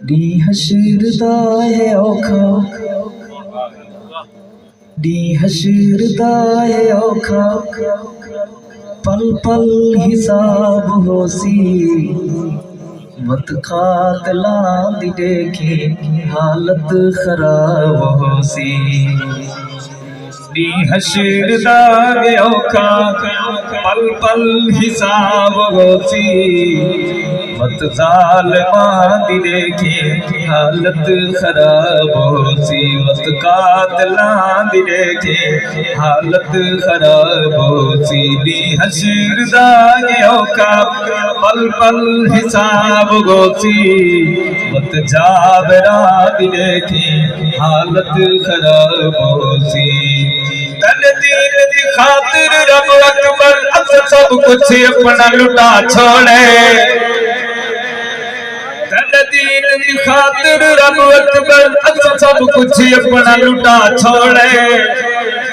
D حشر دا ہے اوکھا D حشر دا ہے اوکھا پل پل حساب ہو سی مت قاتلاں دی دیکھی حالت خراب ہو سی ڈی حشر دا ہے اوکھا پل پل حساب ہو سی مت ظالماں دی دیکھی حالت خراب ہو سی مت قاتلاں دی دیکھی حالت خراب ہو سی ڈی حشر دا ہے اوکھا پل پل حساب ہو سی مت جابراں دی دیکھی حالت خراب ہو سی تن دین دی خاطر رب اکبر سب کچھ اپنا لٹا چھوڑے تن دین دی خاطر رب اکبر سب کچھ اپنا لٹا چھوڑے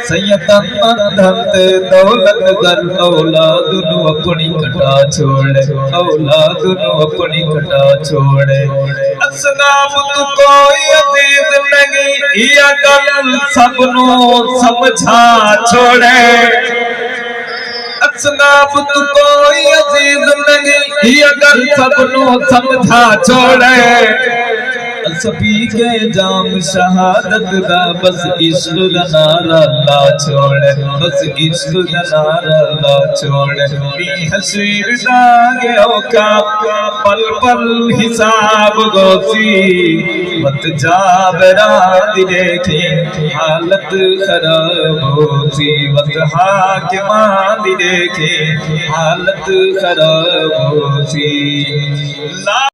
سید مندھت دولت گر اولاد نو اپنی کٹا چھوڑے اولاد نو اپنی کٹا چھوڑے اسناب تو کوئی عزیز نہیں یہ گل سب نو سمجھا چھوڑے اسناب تو کوئی عزیز نہیں یہ گل سب نو سمجھا چھوڑے سبھی کے جام شہادت دا بس عشق دا نعرہ لا چھوڑے بس عشق دا نعرہ لا چھوڑے ڈی حشر دا گے اوکھا پل پل حساب گو سی مت جابراں دی دیکھی حالت خراب ہو سی مت حاکماں دی دیکھی حالت خراب ہو سی